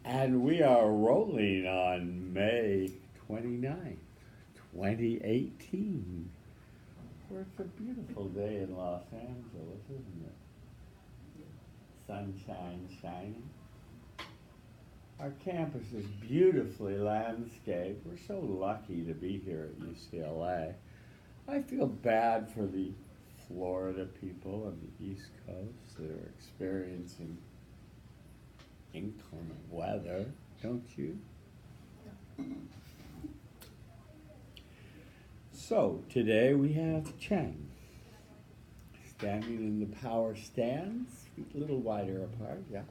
And we are rolling on May 29th, 2018. Where it's a beautiful day in Los Angeles, isn't it? Sunshine shining. Our campus is beautifully landscaped. We're so lucky to be here at UCLA. I feel bad for the Florida people on the East Coast that are experiencing inclement weather, don't you? So today we have Cheng standing in the power stands, feet a little wider apart, yeah.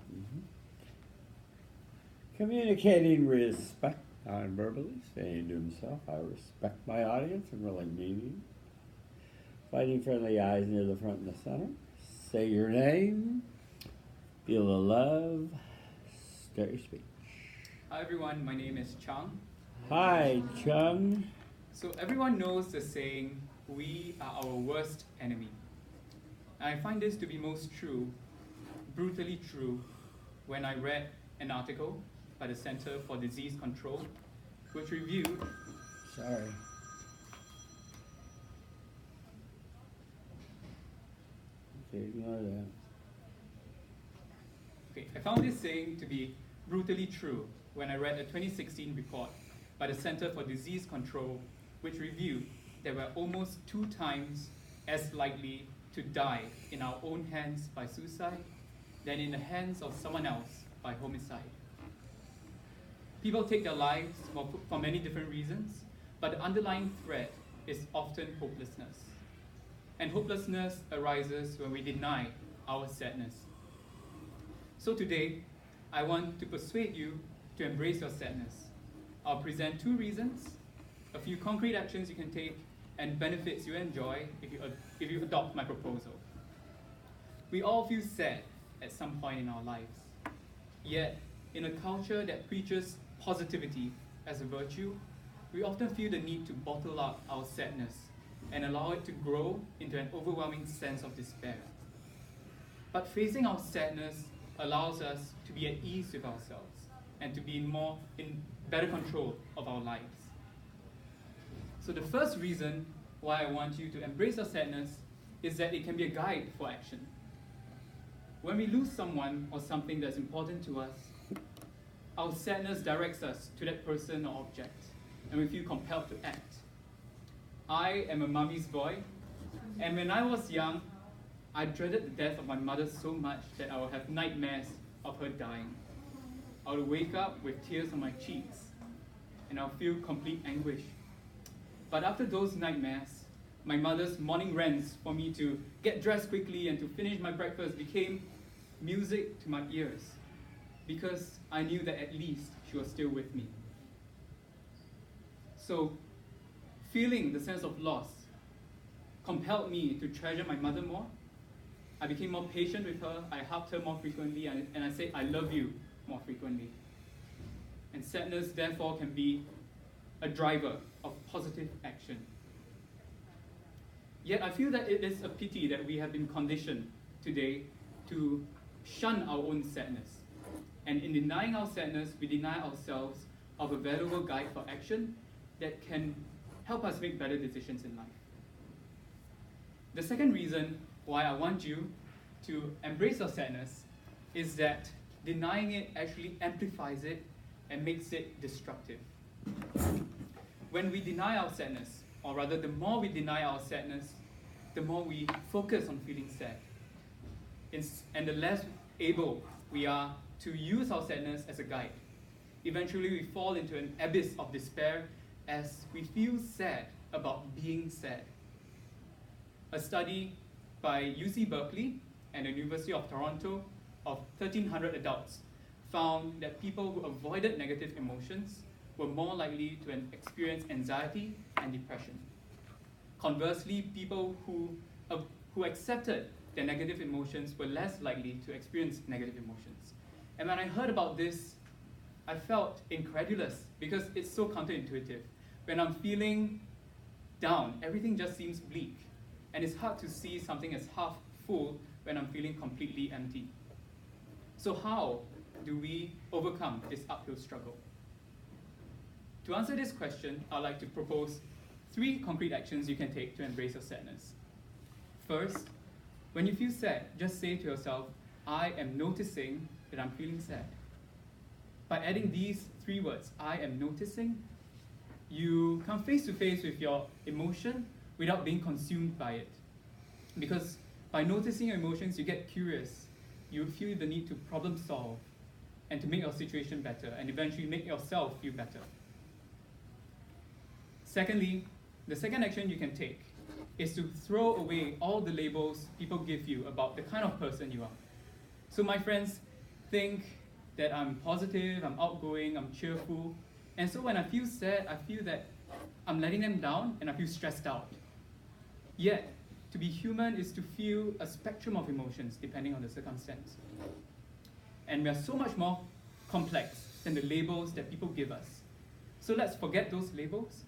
Communicating respect non-verbally, saying to himself, I respect my audience and really meaning. Fighting friendly eyes near the front and the center. Say your name, feel the love, start your speech. Hi everyone, my name is Chang. Hi, Chung. So everyone knows the saying, we are our worst enemy. And I find this to be most true, brutally true, when I read an article by the Center for Disease Control, which reviewed... Sorry. Okay, ignore that. Okay, I found this saying to be brutally true when I read a 2016 report by the Center for Disease Control, which reviewed that we're almost 2 times as likely to die in our own hands by suicide than in the hands of someone else by homicide. People take their lives for many different reasons, but the underlying threat is often hopelessness. And hopelessness arises when we deny our sadness. So today, I want to persuade you to embrace your sadness. I'll present 2 reasons, a few concrete actions you can take, and benefits you enjoy if you adopt my proposal. We all feel sad at some point in our lives. Yet, in a culture that preaches positivity as a virtue, we often feel the need to bottle up our sadness and allow it to grow into an overwhelming sense of despair. But facing our sadness allows us to be at ease with ourselves and to be in better control of our lives. So the first reason why I want you to embrace your sadness is that it can be a guide for action. When we lose someone or something that's important to us, our sadness directs us to that person or object, and we feel compelled to act. I am a mummy's boy, and when I was young, I dreaded the death of my mother so much that I would have nightmares of her dying. I would wake up with tears on my cheeks, and I'll feel complete anguish. But after those nightmares, my mother's morning rants for me to get dressed quickly and to finish my breakfast became music to my ears, because I knew that at least she was still with me. So, feeling the sense of loss compelled me to treasure my mother more. I became more patient with her, I hugged her more frequently, and I said, I love you more frequently. And sadness, therefore, can be a driver of positive action. Yet I feel that it is a pity that we have been conditioned today to shun our own sadness. And in denying our sadness, we deny ourselves of a valuable guide for action that can help us make better decisions in life. The second reason why I want you to embrace your sadness is that denying it actually amplifies it and makes it destructive. When we deny our sadness, or rather the more we deny our sadness, the more we focus on feeling sad. And the less able we are to use our sadness as a guide. Eventually we fall into an abyss of despair as we feel sad about being sad. A study by UC Berkeley and the University of Toronto of 1,300 adults found that people who avoided negative emotions were more likely to experience anxiety and depression. Conversely, people who accepted their negative emotions were less likely to experience negative emotions. And when I heard about this, I felt incredulous because it's so counterintuitive. When I'm feeling down, everything just seems bleak. And it's hard to see something as half full when I'm feeling completely empty. So how do we overcome this uphill struggle? To answer this question, I'd like to propose 3 concrete actions you can take to embrace your sadness. First, when you feel sad, just say to yourself, I am noticing that I'm feeling sad. By adding these 3 words, I am noticing, you come face to face with your emotion without being consumed by it. Because by noticing your emotions, you get curious. You feel the need to problem solve and to make your situation better and eventually make yourself feel better. Secondly, the second action you can take is to throw away all the labels people give you about the kind of person you are. So my friends think that I'm positive, I'm outgoing, I'm cheerful, and so when I feel sad, I feel that I'm letting them down and I feel stressed out. Yet, to be human is to feel a spectrum of emotions depending on the circumstance. And we are so much more complex than the labels that people give us. So let's forget those labels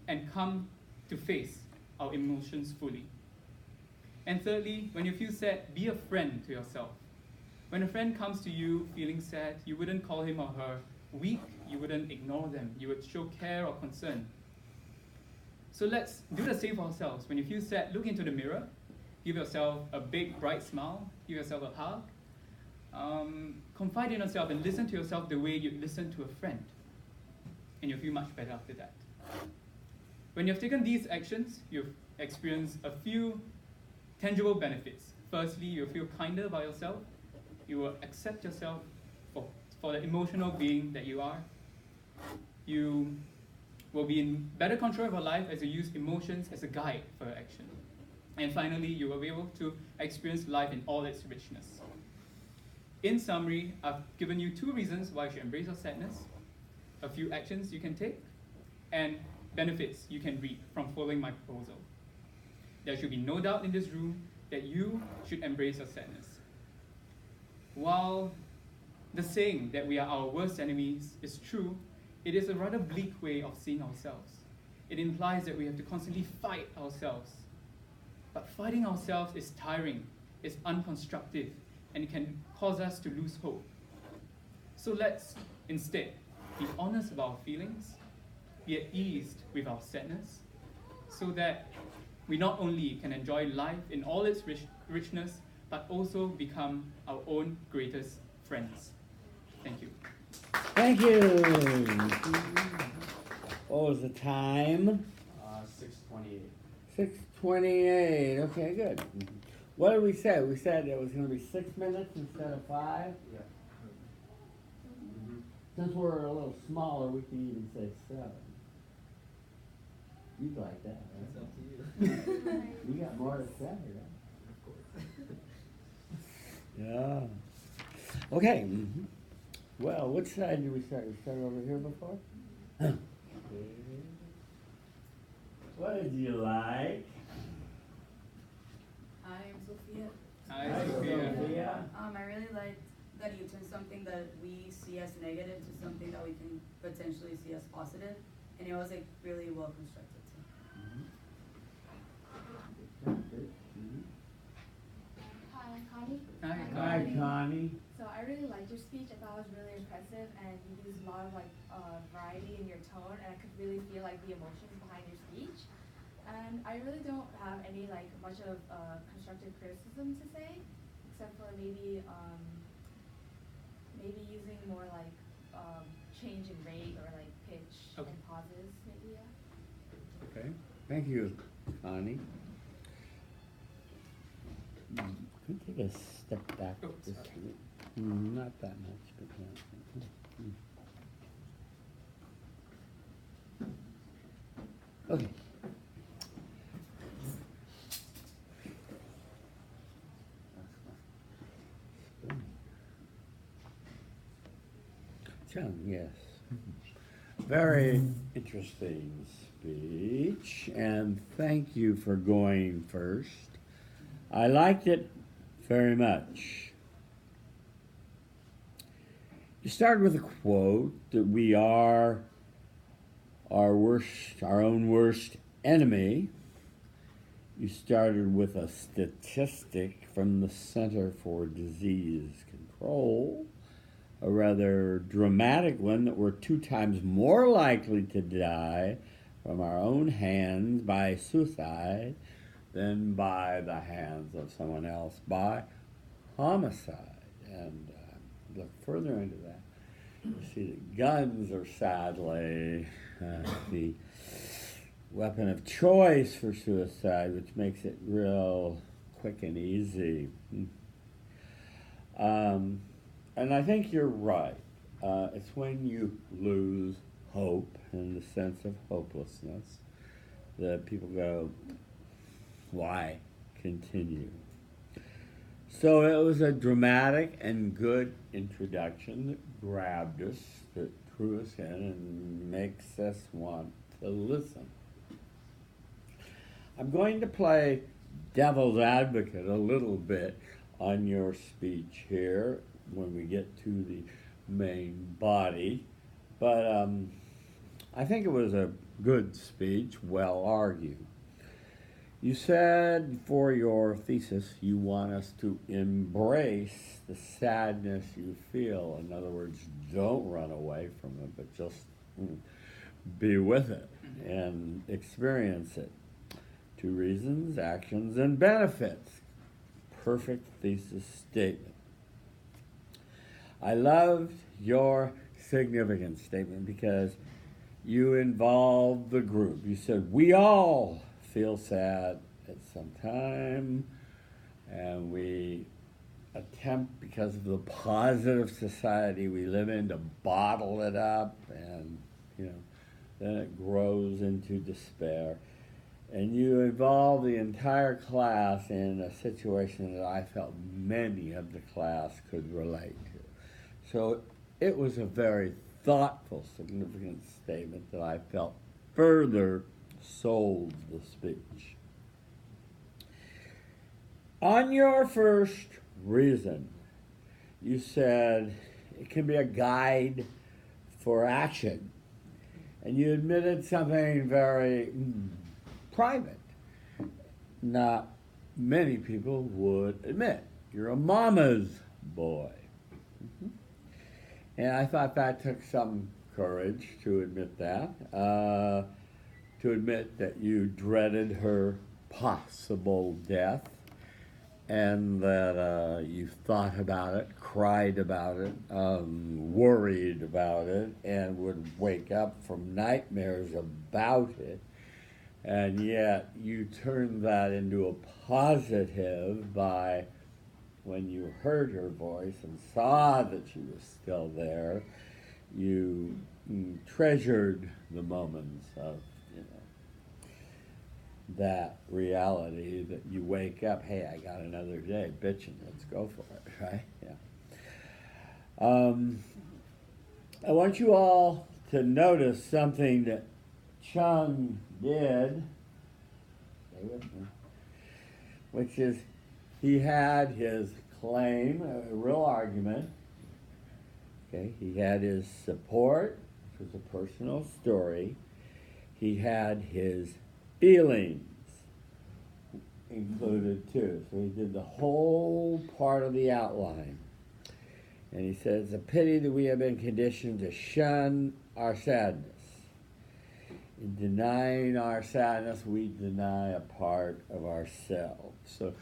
and come to face our emotions fully. And thirdly, when you feel sad, be a friend to yourself. When a friend comes to you feeling sad, you wouldn't call him or her weak, you wouldn't ignore them, you would show care or concern. So let's do the same for ourselves. When you feel sad, look into the mirror, give yourself a big, bright smile, give yourself a hug, confide in yourself and listen to yourself the way you'd listen to a friend. And you'll feel much better after that. When you've taken these actions, you've experienced a few tangible benefits. Firstly, you'll feel kinder about yourself. You will accept yourself for the emotional being that you are. You will be in better control of your life as you use emotions as a guide for your action. And finally, you will be able to experience life in all its richness. In summary, I've given you 2 reasons why you should embrace your sadness, a few actions you can take, and benefits you can reap from following my proposal. There should be no doubt in this room that you should embrace your sadness. While the saying that we are our worst enemies is true, it is a rather bleak way of seeing ourselves. It implies that we have to constantly fight ourselves. But fighting ourselves is tiring, it's unconstructive, and it can cause us to lose hope. So let's instead be honest about our feelings, be at ease with our sadness, so that we not only can enjoy life in all its richness, but also become our own greatest friends. Thank you. Thank you. What was the time? 6:28. 6:28. Okay, good. What did we say? We said it was going to be 6 minutes instead of 5. Yeah. Since we're a little smaller, we can even say 7. You'd like that, right? It's up to you. You got more to say, right? Of course. Yeah. Okay. Well, which side did we start? We started over here before? What did you like? I'm Sophia. Hi, Sophia. I really liked that you turned something that we see as negative to something that we can potentially see as positive, and it was like really well constructed too. Hi, I'm Connie. Hi, Hi, Connie. Connie. So I really liked your speech. I thought it was really impressive, and you used a lot of variety in your tone, and I could really feel like the emotions behind your speech. And I really don't have any much of constructive criticism to say, except for maybe using more change in rate or pitch Okay. and pauses, maybe. Yeah. Okay. Thank you, Connie. Could we take a step back? Oh, just sorry. not that much, but yeah. Okay. John, yes. Very interesting speech, and thank you for going first. I liked it very much. You started with a quote that we are our own worst enemy. You started with a statistic from the Center for Disease Control a rather dramatic one, that we're 2 times more likely to die from our own hands by suicide than by the hands of someone else by homicide. And look further into that, you see that guns are sadly the weapon of choice for suicide, which makes it real quick and easy. And I think you're right. It's when you lose hope and the sense of hopelessness that people go, why continue? So it was a dramatic and good introduction that grabbed us, that drew us in, and makes us want to listen. I'm going to play devil's advocate a little bit on your speech here when we get to the main body, but I think it was a good speech, well argued. You said for your thesis you want us to embrace the sadness you feel. In other words, don't run away from it, but just be with it and experience it. 2 reasons, actions, and benefits. Perfect thesis statement. I loved your significance statement because you involved the group. You said, we all feel sad at some time, and we attempt, because of the positive society we live in, to bottle it up, and then it grows into despair. And you involved the entire class in a situation that I felt many of the class could relate to. So it was a very thoughtful, significant statement that I felt further sold the speech. On your first reason, you said it can be a guide for action. And you admitted something very private. Not many people would admit. You're a mama's boy. And I thought that took some courage to admit that. To admit that you dreaded her possible death, and that you thought about it, cried about it, worried about it, and would wake up from nightmares about it. And yet you turned that into a positive by, when you heard her voice and saw that she was still there, you treasured the moments of that reality that you wake up, hey, I got another day, bitching, let's go for it, right? Yeah. I want you all to notice something that Chung did, stay with me, which is he had his claim, a real argument. Okay, he had his support, which was a personal story. He had his feelings included too. So he did the whole part of the outline. And he said, it's a pity that we have been conditioned to shun our sadness. In denying our sadness, we deny a part of ourselves. So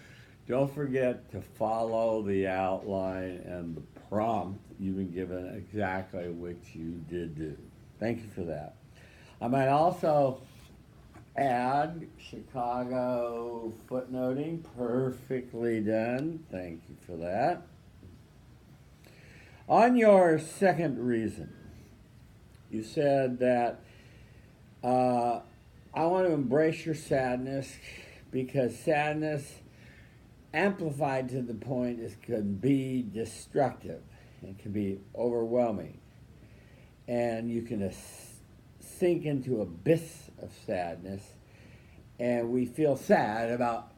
don't forget to follow the outline and the prompt you've been given, exactly which you did do. Thank you for that. I might also add Chicago footnoting, perfectly done. Thank you for that. On your second reason, you said that I want to embrace your sadness because sadness amplified to the point can be destructive. It can be overwhelming. And you can sink into abyss of sadness, and we feel sad about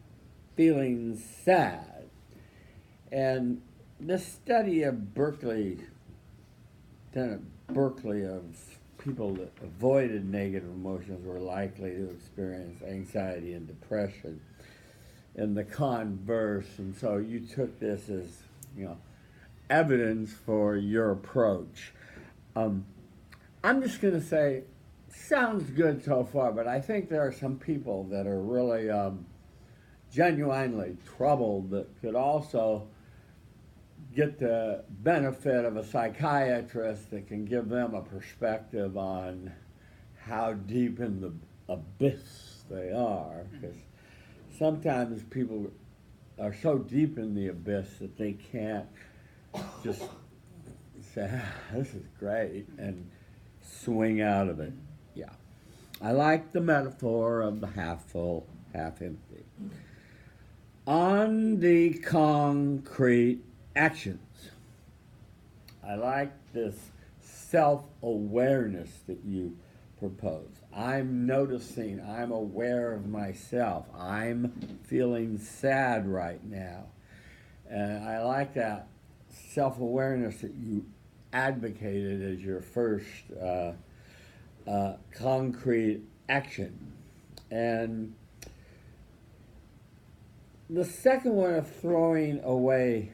feeling sad. And the study of Berkeley, done at Berkeley, of people that avoided negative emotions were likely to experience anxiety and depression in the converse. And so you took this as, evidence for your approach. I'm just going to say, sounds good so far, but I think there are some people that are really genuinely troubled that could also get the benefit of a psychiatrist that can give them a perspective on how deep in the abyss they are. Because sometimes people are so deep in the abyss that they can't just say, this is great, and swing out of it. Yeah. I like the metaphor of the half full, half empty. On the concrete actions, I like this self-awareness that you propose. I'm noticing, I'm aware of myself. I'm feeling sad right now. And I like that self-awareness that you advocated as your first concrete action. And the second one of throwing away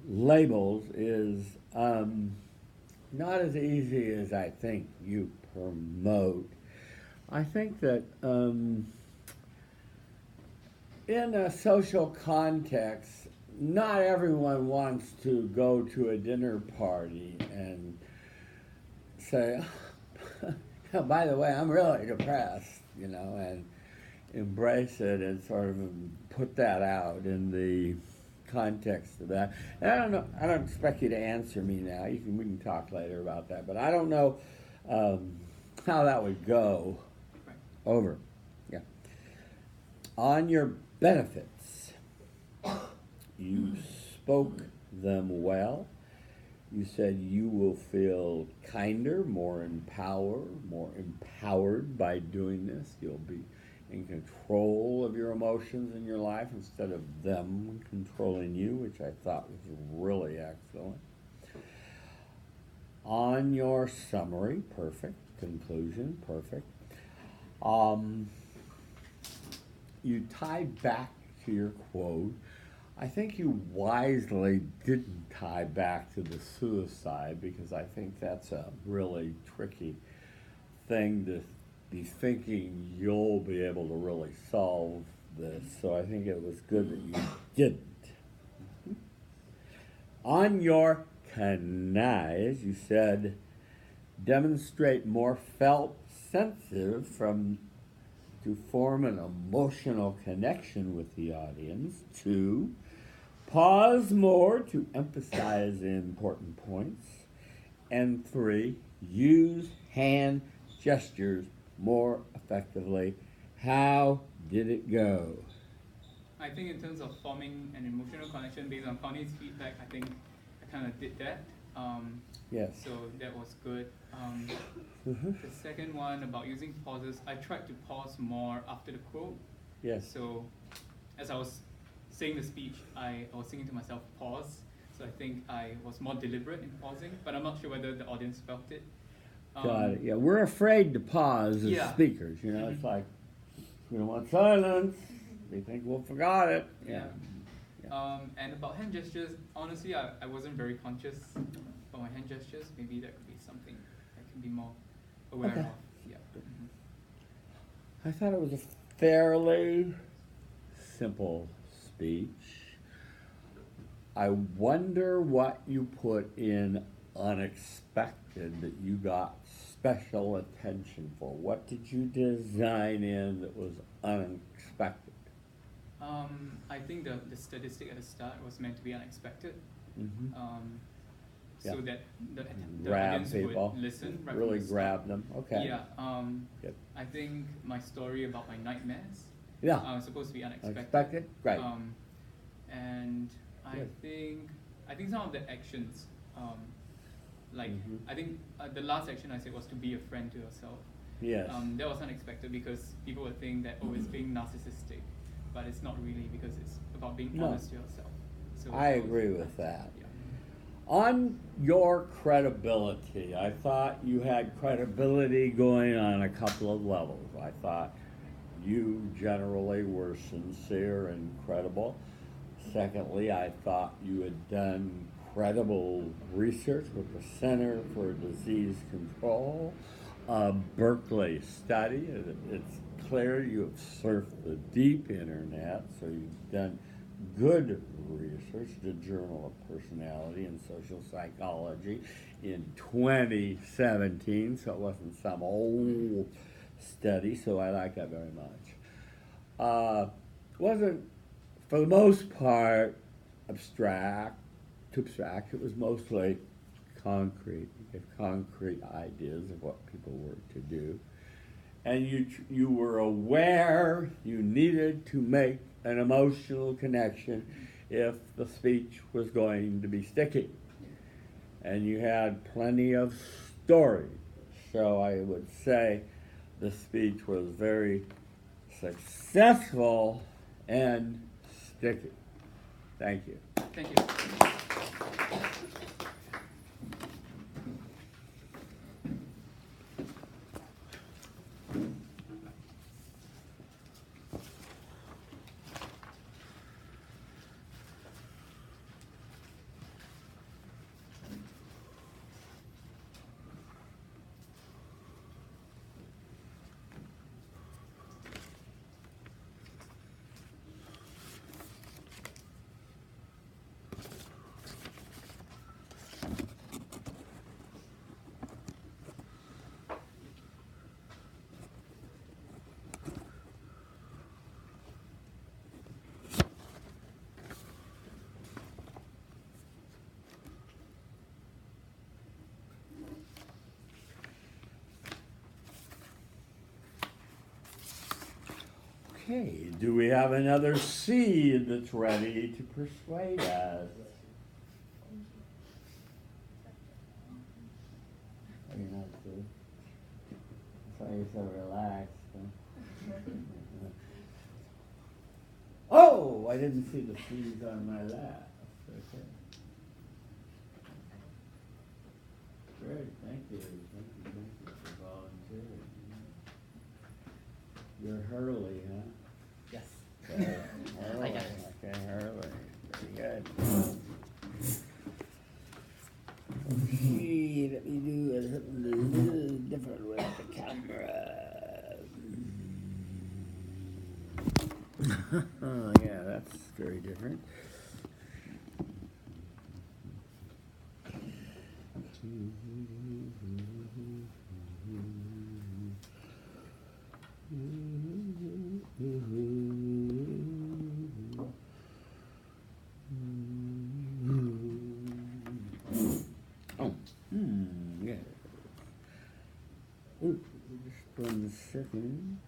labels is not as easy as I think you promote. I think that in a social context, not everyone wants to go to a dinner party and say, oh, by the way, I'm really depressed, and embrace it and sort of put that out in the context of that. And I don't expect you to answer me now. We can talk later about that, but I don't know how that would go over. Yeah. On your benefits, you spoke them well. You said you will feel kinder, more empowered by doing this. You'll be in control of your emotions in your life instead of them controlling you, which I thought was really excellent. On your summary, perfect. Conclusion, perfect. You tied back to your quote. I think you wisely didn't tie back to the suicide, because I think that's a really tricky thing to be thinking you'll be able to really solve this. So I think it was good that you didn't. On your canais, you said, demonstrate more felt sensitive to form an emotional connection with the audience. 2, pause more to emphasize important points. And 3, use hand gestures more effectively. How did it go? I think in terms of forming an emotional connection based on Connie's feedback, I think I kind of did that. Yes. So that was good. The second one about using pauses, I tried to pause more after the quote. Yes. So as I was saying the speech, I was thinking to myself, pause. So I think I was more deliberate in pausing, but I'm not sure whether the audience felt it. Got it. Yeah, we're afraid to pause as speakers. It's like, we don't want silence. We think we'll forgot it. Yeah. And about hand gestures, honestly, I wasn't very conscious about my hand gestures. Maybe that could be something I can be more aware of. Yeah. I thought it was a fairly simple speech. I wonder what you put in unexpected that you got special attention for. What did you design in that was unexpected? I think the statistic at the start was meant to be unexpected. So that the grab audience people, would listen. Right really from the grab start. them. Okay. Yeah. Good. I think my story about my nightmares was supposed to be unexpected. Unexpected? Great. And Good. I think some of the actions, I think the last action I said was to be a friend to yourself. Yes. That was unexpected because people would think that it's being narcissistic, but it's not really, because it's about being honest to yourself. So I agree with that. Yeah. On your credibility, I thought you had credibility going on a couple of levels. I thought you generally were sincere and credible. Secondly, I thought you had done incredible research with the Center for Disease Control, a Berkeley study. It's clear you have surfed the deep internet, so you've done good research, the Journal of Personality and Social Psychology in 2017, so it wasn't some old study, so I like that very much. Wasn't, for the most part, too abstract. It was mostly concrete. You get concrete ideas of what people were to do. And you were aware you needed to make an emotional connection if the speech was going to be sticky. And you had plenty of stories. So I would say the speech was very successful and sticky. Thank you. Thank you. Okay, do we have another seed that's ready to persuade us? You're not so, that's why you're so relaxed. Huh? Oh, I didn't see the seeds on my lap. Okay. Great, thank you for volunteering. You're Hurley, huh? Yes. Hurley. I got it. Okay, Hurley. Very good. Okay, let me do something a little different with the camera. Oh, yeah, that's very different. Oh, yeah. Ooh, just 1 second.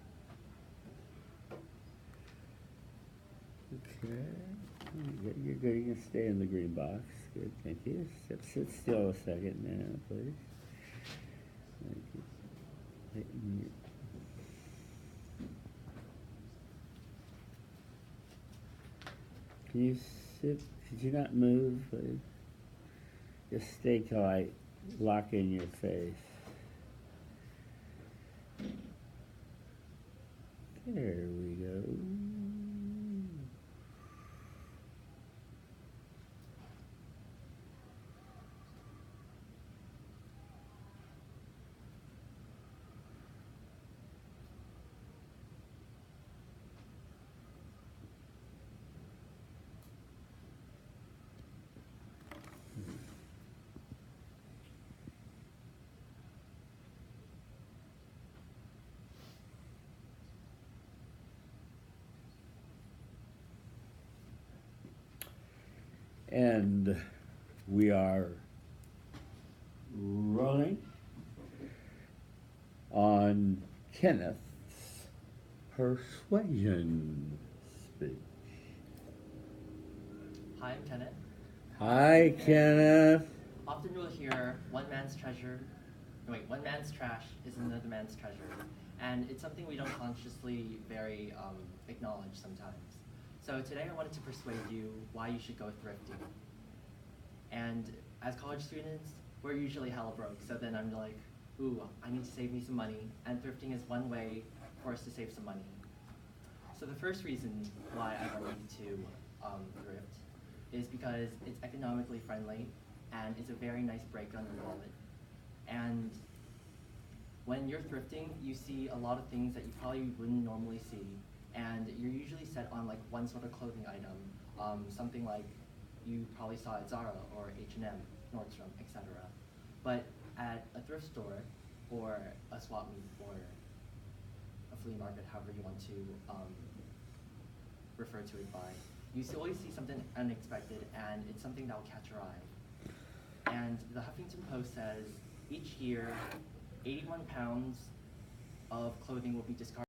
Okay. You're good. You can stay in the green box. Good. Thank you. Sit still a second now, please. Thank you. Can you sit? Could you not move, please? Just stay till I lock in your face. There we go. And we are rolling on Kenneth's persuasion speech. Hi, I'm Kenneth. Hi, Kenneth. Often you'll hear one man's trash is another man's treasure. And it's something we don't consciously very acknowledge sometimes. So today I wanted to persuade you why you should go thrifting. And as college students, we're usually hella broke. So then I'm like, ooh, I need to save me some money. And thrifting is one way for us to save some money. So the first reason why I wanted to thrift is because it's economically friendly and it's a very nice break on your wallet. And when you're thrifting, you see a lot of things that you probably wouldn't normally see, and you're usually set on like one sort of clothing item, something like you probably saw at Zara or H&M, Nordstrom, etc. But at a thrift store or a swap meet or a flea market, however you want to refer to it by, you always see something unexpected, and it's something that will catch your eye. And the Huffington Post says each year, 81 pounds of clothing will be discarded